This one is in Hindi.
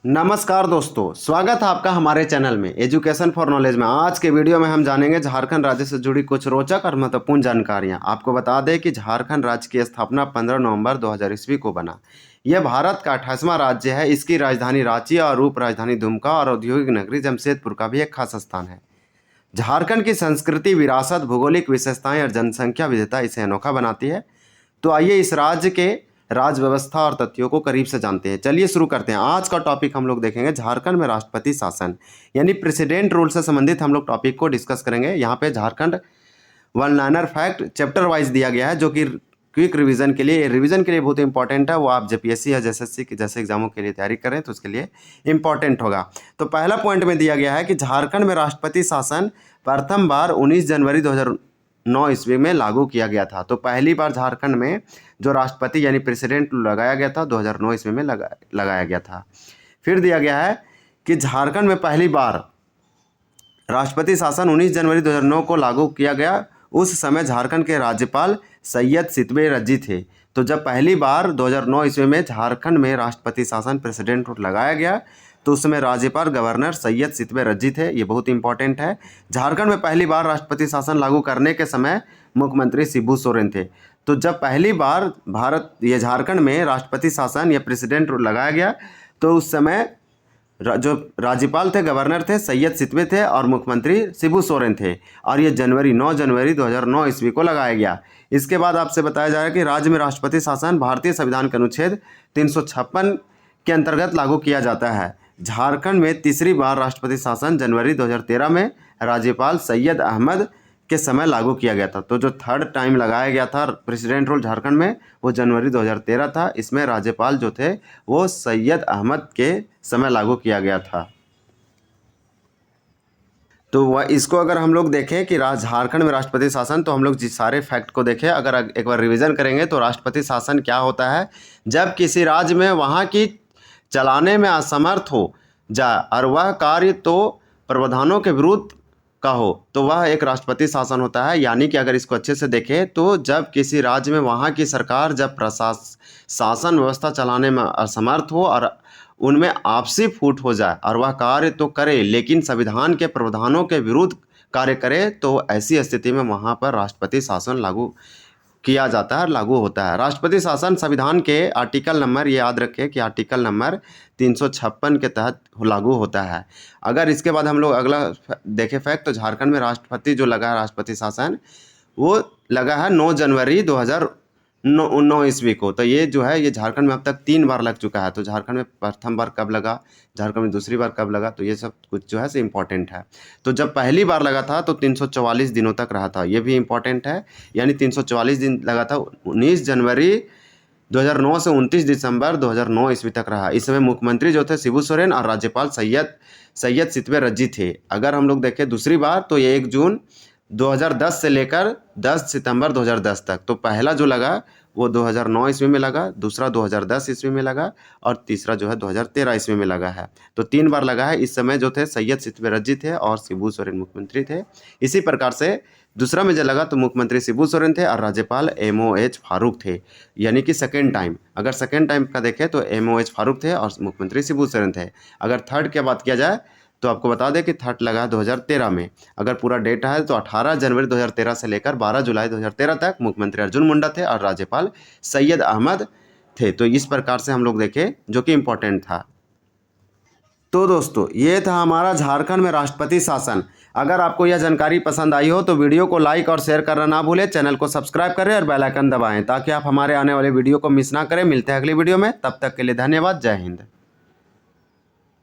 नमस्कार दोस्तों, स्वागत है आपका हमारे चैनल में एजुकेशन फॉर नॉलेज में। आज के वीडियो में हम जानेंगे झारखंड राज्य से जुड़ी कुछ रोचक और महत्वपूर्ण जानकारियां। आपको बता दें कि झारखंड राज्य की स्थापना 15 नवंबर 2000 ईस्वी को बना। यह भारत का 28वां राज्य है। इसकी राजधानी रांची और उप राजधानी दुमका और औद्योगिक नगरी जमशेदपुर का भी एक खास स्थान है। झारखंड की संस्कृति, विरासत, भौगोलिक विशेषताएं और जनसंख्या विविधता इसे अनोखा बनाती है। तो आइए इस राज्य के राज व्यवस्था और तथ्यों को करीब से जानते हैं। चलिए शुरू करते हैं। आज का टॉपिक हम लोग देखेंगे झारखंड में राष्ट्रपति शासन यानी प्रेसिडेंट रूल से संबंधित हम लोग टॉपिक को डिस्कस करेंगे। यहाँ पे Jharkhand one liner fact chapter wise दिया गया है, जो कि क्विक रिवीजन के लिए बहुत इंपॉर्टेंट है। वो आप जेपीएससी या जेएसएससी के जैसे एग्जामों के लिए तैयारी करें तो उसके लिए इंपॉर्टेंट होगा। तो पहला पॉइंट में दिया गया है कि झारखंड में राष्ट्रपति शासन प्रथम बार 19 जनवरी 2009 ईस्वी में लागू किया गया था। तो पहली बार झारखंड में जो राष्ट्रपति यानी प्रेसिडेंट लगाया गया था 2009 ईस्वी में लगाया गया था। फिर दिया गया है कि झारखंड में पहली बार राष्ट्रपति शासन 19 जनवरी 2009 को लागू किया गया। उस समय झारखंड के राज्यपाल सैयद सितवे रज्जी थे। तो जब पहली बार 2009 ईस्वी में झारखंड में राष्ट्रपति शासन प्रेसिडेंट रूल लगाया गया तो उस समय राज्यपाल गवर्नर सैयद सितवे रज्जी थे। ये बहुत इंपॉर्टेंट है। झारखंड में पहली बार राष्ट्रपति शासन लागू करने के समय मुख्यमंत्री शिबू सोरेन थे। तो जब पहली बार झारखंड में राष्ट्रपति शासन या प्रेसिडेंट रूल लगाया गया तो उस समय जो राज्यपाल थे, गवर्नर थे, सैयद सितवे थे और मुख्यमंत्री शिबू सोरेन थे। और ये 9 जनवरी 2009 ईस्वी को लगाया गया। इसके बाद आपसे बताया जा रहा है कि राज्य में राष्ट्रपति शासन भारतीय संविधान के अनुच्छेद 356 के अंतर्गत लागू किया जाता है। झारखंड में तीसरी बार राष्ट्रपति शासन जनवरी 2013 में राज्यपाल सैयद अहमद के समय लागू किया गया था। तो जो थर्ड टाइम लगाया गया था प्रेसिडेंट रूल झारखंड में वो जनवरी 2013 था। इसमें राज्यपाल जो थे वो सैयद अहमद के समय लागू किया गया था। तो वह इसको अगर हम लोग देखें कि झारखंड में राष्ट्रपति शासन, तो हम लोग जिस सारे फैक्ट को देखें, अगर एक बार रिवीजन करेंगे तो राष्ट्रपति शासन क्या होता है? जब किसी राज्य में वहाँ की चलाने में असमर्थ हो जाए और वह कार्य तो प्रावधानों के विरुद्ध का हो तो वह एक राष्ट्रपति शासन होता है। यानी कि अगर इसको अच्छे से देखें तो जब किसी राज्य में वहाँ की सरकार जब शासन व्यवस्था चलाने में असमर्थ हो और उनमें आपसी फूट हो जाए और वह कार्य तो करे लेकिन संविधान के प्रावधानों के विरुद्ध कार्य करे, तो ऐसी स्थिति में वहाँ पर राष्ट्रपति शासन लागू किया जाता है, लागू होता है। राष्ट्रपति शासन संविधान के आर्टिकल नंबर, ये याद रखें कि आर्टिकल नंबर 356 के तहत लागू होता है। अगर इसके बाद हम लोग अगला देखें फैक्ट, तो झारखंड में राष्ट्रपति जो लगा है राष्ट्रपति शासन वो लगा है 9 जनवरी 2009 ईस्वी को। तो ये जो है ये झारखंड में अब तक 3 बार लग चुका है। तो झारखंड में प्रथम बार कब लगा, झारखंड में दूसरी बार कब लगा, तो ये सब कुछ जो है से इम्पॉर्टेंट है। तो जब पहली बार लगा था तो 344 दिनों तक रहा था, ये भी इम्पॉर्टेंट है। यानी 344 दिन लगा था। 19 जनवरी 2009 से 29 दिसंबर 2009 ईस्वी तक रहा। इस समय मुख्यमंत्री जो थे शिबू सोरेन और राज्यपाल सैयद सितवे रज्जी थे। अगर हम लोग देखें दूसरी बार तो ये 1 जून 2010 से लेकर 10 सितंबर 2010 तक। तो पहला जो लगा वो 2009 ईस्वी में लगा, दूसरा 2010 ईस्वी में लगा और तीसरा जो है 2013 ईस्वी में लगा है। तो 3 बार लगा है। इस समय जो थे सैयद सितवे रज्जी थे और शिबू सोरेन मुख्यमंत्री थे। इसी प्रकार से दूसरा में जो लगा तो मुख्यमंत्री शिबू सोरेन थे और राज्यपाल MOH फारूक थे। यानी कि सेकेंड टाइम, अगर सेकेंड टाइम का देखें तो MOH फारूक थे और मुख्यमंत्री शिबू सोरेन थे। अगर थर्ड की बात किया जाए तो आपको बता दें कि थर्ड लगा 2013 में। अगर पूरा डेट है तो 18 जनवरी 2013 से लेकर 12 जुलाई 2013 तक मुख्यमंत्री अर्जुन मुंडा थे और राज्यपाल सैयद अहमद थे। तो इस प्रकार से हम लोग देखें जो कि इम्पोर्टेंट था। तो दोस्तों ये था हमारा झारखंड में राष्ट्रपति शासन। अगर आपको यह जानकारी पसंद आई हो तो वीडियो को लाइक और शेयर करना ना भूलें। चैनल को सब्सक्राइब करें और बेल आइकन दबाएं ताकि आप हमारे आने वाले वीडियो को मिस ना करें। मिलते हैं अगली वीडियो में, तब तक के लिए धन्यवाद। जय हिंद।